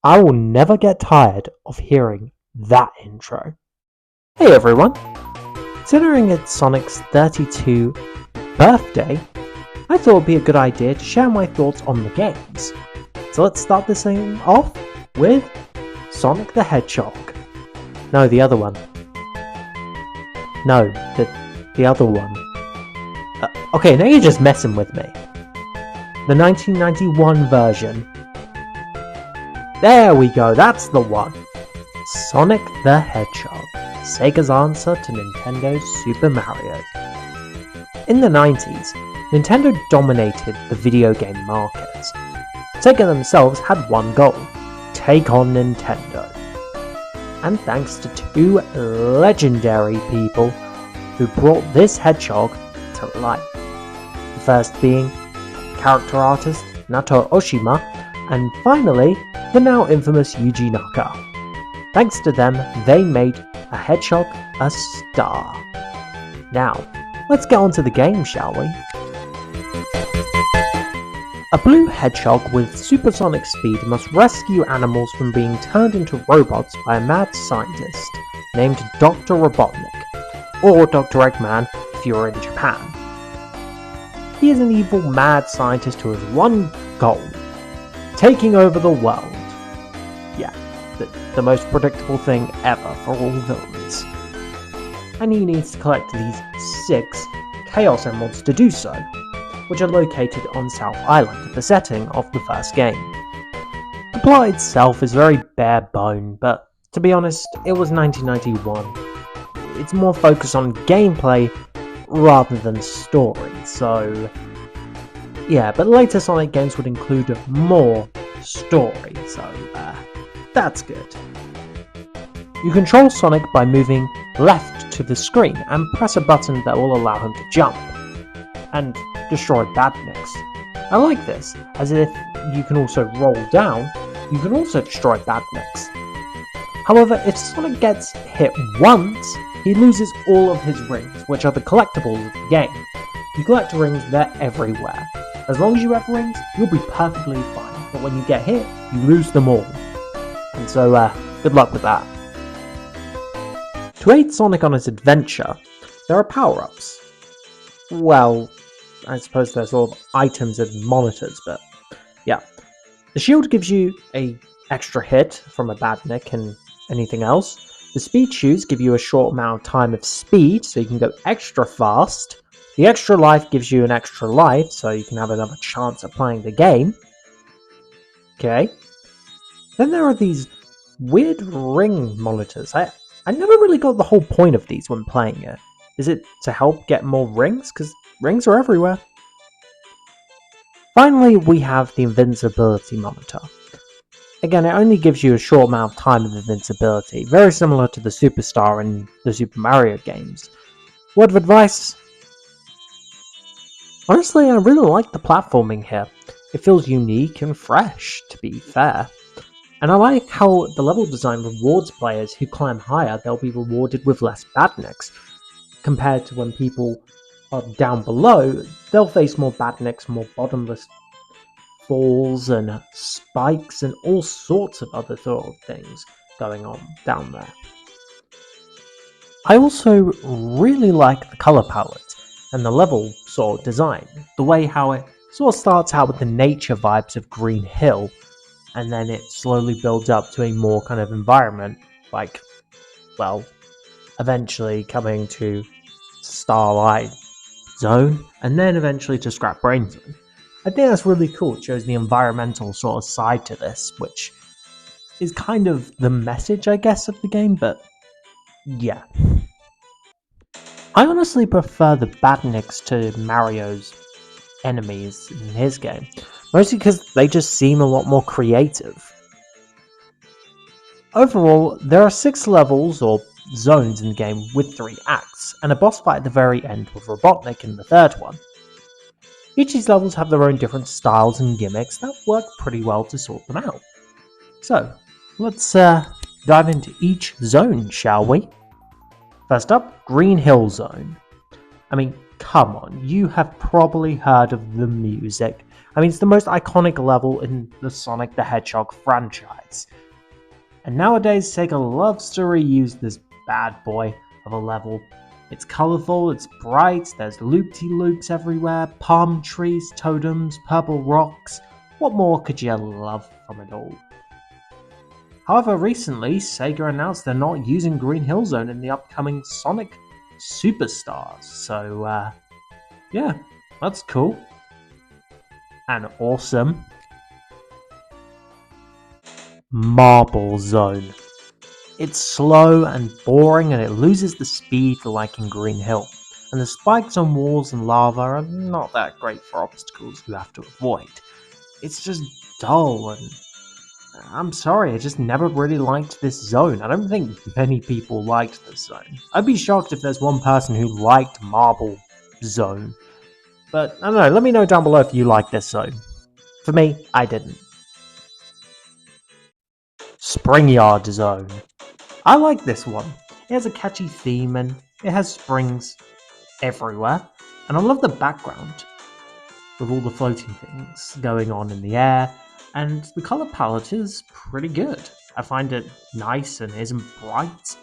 I will never get tired of hearing that intro. Hey everyone! Considering it's Sonic's 32nd birthday, I thought it would be a good idea to share my thoughts on the games. So let's start this thing off with Sonic the Hedgehog. No, the other one. No, the other one. Okay, now you're just messing with me. The 1991 version. There we go, that's the one. Sonic the Hedgehog, Sega's answer to Nintendo's Super Mario. In the 90s, Nintendo dominated the video game market. Sega themselves had one goal: take on Nintendo. And thanks to two legendary people who brought this hedgehog to life. The first being character artist Nato Oshima, and finally, the now infamous Yuji Naka. Thanks to them, they made a hedgehog a star. Now, let's get on to the game, shall we? A blue hedgehog with supersonic speed must rescue animals from being turned into robots by a mad scientist named Dr. Robotnik, or Dr. Eggman if you're in Japan. He is an evil mad scientist who has one goal: taking over the world. Yeah, the most predictable thing ever for all villains. And he needs to collect these 6 Chaos Emeralds to do so, which are located on South Island, the setting of the first game. The plot itself is very bare bone, but to be honest, it was 1991. It's more focused on gameplay rather than story, so yeah, but later Sonic games would include more story, so that's good. You control Sonic by moving left to the screen and press a button that will allow him to jump and destroy badniks. I like this, as if you can also roll down, you can also destroy badniks. However, if Sonic gets hit once, he loses all of his rings, which are the collectibles of the game. You collect rings, they're everywhere. As long as you have rings, you'll be perfectly fine, but when you get hit, you lose them all. And so, good luck with that. To aid Sonic on his adventure, there are power-ups. Well, I suppose they're sort of items and monitors, but yeah. The shield gives you an extra hit from a badnik and anything else. The speed shoes give you a short amount of time of speed, so you can go extra fast. The extra life gives you an extra life, so you can have another chance at playing the game. Okay. Then there are these weird ring monitors. I never really got the whole point of these when playing it. Is it to help get more rings? Because rings are everywhere. Finally, we have the invincibility monitor. Again, it only gives you a short amount of time of invincibility, very similar to the Superstar in the Super Mario games. Word of advice? Honestly, I really like the platforming here. It feels unique and fresh, to be fair. And I like how the level design rewards players who climb higher. They'll be rewarded with less badniks, compared to when people are down below, they'll face more badniks, more bottomless falls and spikes and all sorts of other sort of things going on down there. I also really like the colour palette and the level sort of design. The way how it sort of starts out with the nature vibes of Green Hill, and then it slowly builds up to a more kind of environment, like, well, eventually coming to Starlight Zone, and then eventually to Scrap Brain Zone. I think that's really cool. It shows the environmental sort of side to this, which is kind of the message, I guess, of the game, but yeah. I honestly prefer the badniks to Mario's enemies in his game, mostly because they just seem a lot more creative. Overall, there are 6 levels or zones in the game with 3 acts, and a boss fight at the very end with Robotnik in the 3rd one. Each of these levels have their own different styles and gimmicks that work pretty well to sort them out. So, let's dive into each zone, shall we? First up, Green Hill Zone. I mean, come on, you have probably heard of the music. I mean, it's the most iconic level in the Sonic the Hedgehog franchise. And nowadays, Sega loves to reuse this bad boy of a level. It's colourful, it's bright, there's loop-de-loops everywhere, palm trees, totems, purple rocks. What more could you love from it all? However, recently, Sega announced they're not using Green Hill Zone in the upcoming Sonic Superstars, so yeah, that's cool. And awesome. Marble Zone. It's slow and boring and it loses the speed like in Green Hill. And the spikes on walls and lava are not that great for obstacles you have to avoid. It's just dull and I'm sorry, I just never really liked this zone. I don't think many people liked this zone. I'd be shocked if there's one person who liked Marble Zone. But I don't know, let me know down below if you like this zone. For me, I didn't. Springyard Zone. I like this one. It has a catchy theme and it has springs everywhere. And I love the background with all the floating things going on in the air. And the color palette is pretty good. I find it nice and isn't bright.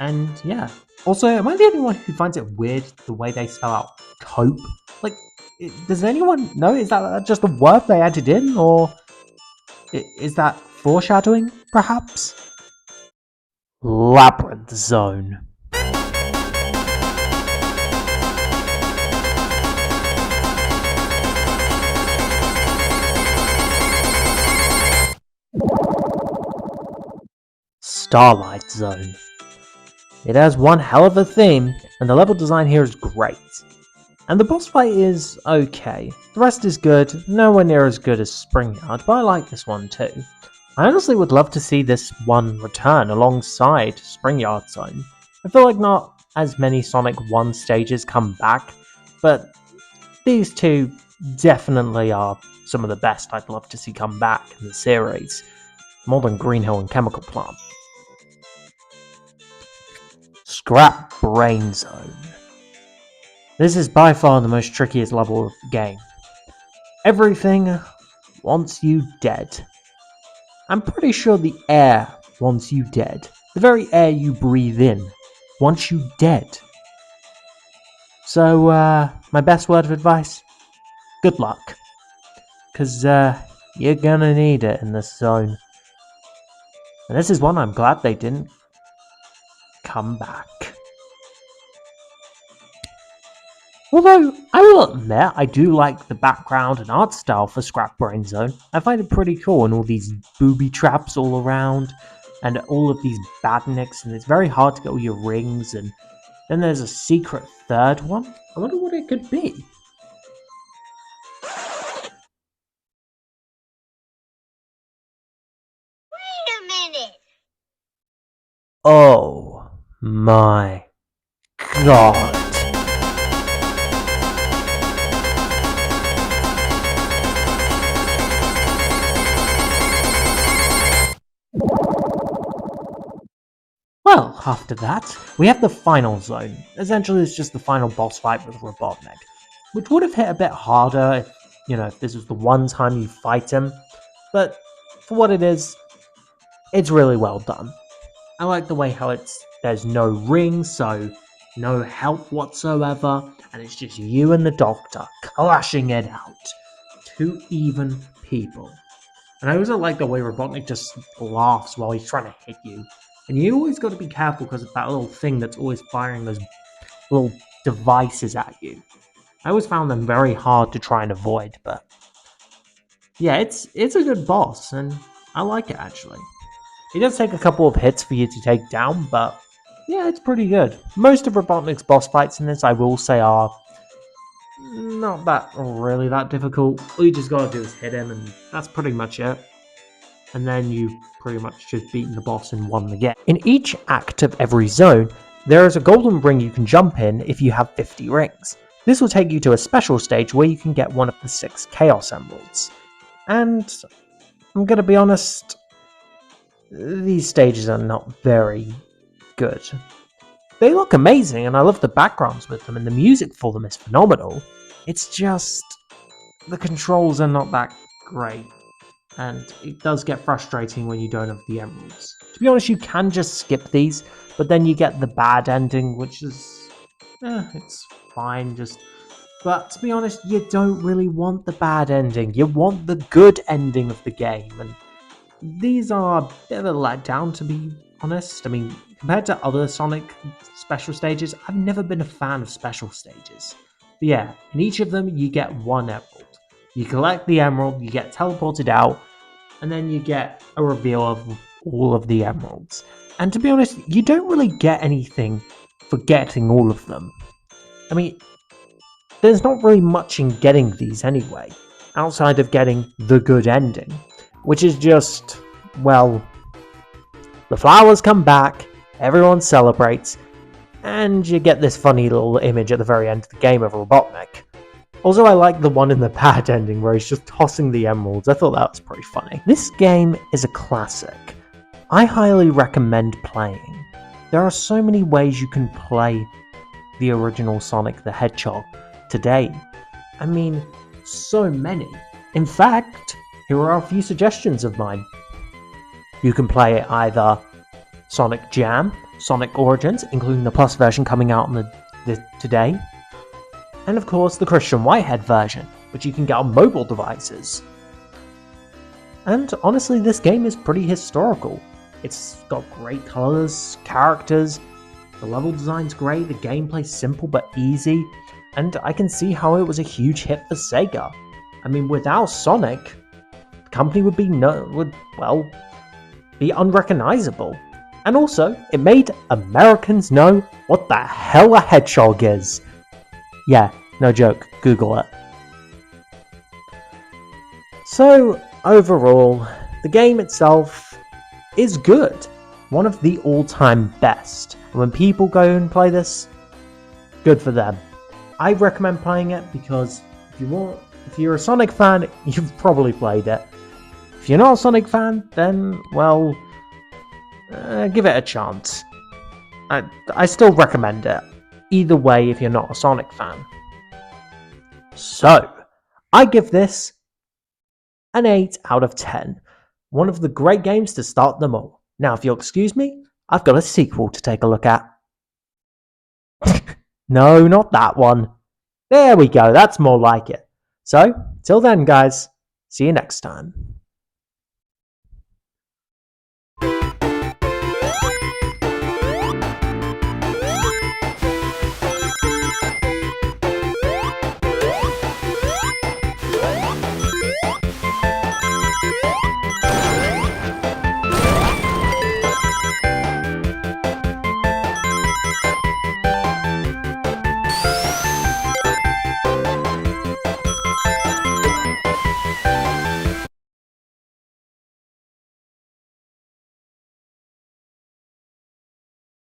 And yeah. Also, am I the only one who finds it weird the way they spell out cope? Like, does anyone know? Is that just a word they added in? Or is that foreshadowing, perhaps? Labyrinth Zone. Starlight Zone. It has one hell of a theme, and the level design here is great. And the boss fight is okay. The rest is good, nowhere near as good as Springyard, but I like this one too. I honestly would love to see this one return alongside Springyard Zone. I feel like not as many Sonic 1 stages come back, but these two definitely are some of the best I'd love to see come back in the series, more than Green Hill and Chemical Plant. Scrap Brain Zone. This is by far the most trickiest level of the game. Everything wants you dead. I'm pretty sure the air wants you dead. The very air you breathe in wants you dead. So, my best word of advice? Good luck. Because, you're gonna need it in this zone. And this is one I'm glad they didn't come back. Although, I will admit, I do like the background and art style for Scrap Brain Zone. I find it pretty cool and all these booby traps all around and all of these badniks, and it's very hard to get all your rings, and then there's a secret third one. I wonder what it could be. Wait a minute! Oh my god. Well, after that, we have the final zone. Essentially, it's just the final boss fight with Robotnik, which would have hit a bit harder if this was the one time you fight him. But for what it is, it's really well done. I like the way how there's no ring, so no help whatsoever, and it's just you and the Doctor clashing it out. Two even people. And I also like the way Robotnik just laughs while he's trying to hit you. And you always got to be careful because of that little thing that's always firing those little devices at you. I always found them very hard to try and avoid, but yeah, it's a good boss, and I like it actually. It does take a couple of hits for you to take down, but yeah, it's pretty good. Most of Robotnik's boss fights in this, I will say, are not really that difficult. All you just gotta do is hit him, and that's pretty much it. And then you pretty much just beaten the boss and won the game. In each act of every zone, there is a golden ring you can jump in if you have 50 rings. This will take you to a special stage where you can get one of the 6 Chaos Emeralds. And I'm gonna be honest, these stages are not very good. They look amazing and I love the backgrounds with them and the music for them is phenomenal. It's just the controls are not that great, and it does get frustrating when you don't have the emeralds. To be honest, you can just skip these, but then you get the bad ending, which is, it's fine. But to be honest, you don't really want the bad ending. You want the good ending of the game, and these are a bit of a letdown, to be honest. I mean, compared to other Sonic special stages, I've never been a fan of special stages. But yeah, in each of them, you get one emerald. You collect the emerald, you get teleported out, and then you get a reveal of all of the emeralds. And to be honest, you don't really get anything for getting all of them. I mean, there's not really much in getting these anyway, outside of getting the good ending, which is just, well, the flowers come back, everyone celebrates, and you get this funny little image at the very end of the game of Robotnik. Also, I like the one in the bad ending where he's just tossing the emeralds. I thought that was pretty funny. This game is a classic. I highly recommend playing. There are so many ways you can play the original Sonic the Hedgehog today. I mean, so many. In fact, here are a few suggestions of mine. You can play it either Sonic Jam, Sonic Origins, including the Plus version coming out on today, and of course the Christian Whitehead version, which you can get on mobile devices. And honestly, this game is pretty historical. It's got great colours, characters, the level design's great, the gameplay's simple but easy, and I can see how it was a huge hit for Sega. I mean, without Sonic, the company would be unrecognizable. And also, it made Americans know what the hell a hedgehog is. Yeah, no joke, Google it. So, overall, the game itself is good. One of the all-time best. When people go and play this, good for them. I recommend playing it because if you're a Sonic fan, you've probably played it. If you're not a Sonic fan, then, well, give it a chance. I still recommend it. Either way, if you're not a Sonic fan. So, I give this an 8 out of 10. One of the great games to start them all. Now, if you'll excuse me, I've got a sequel to take a look at. No, not that one. There we go, that's more like it. So, till then guys, see you next time.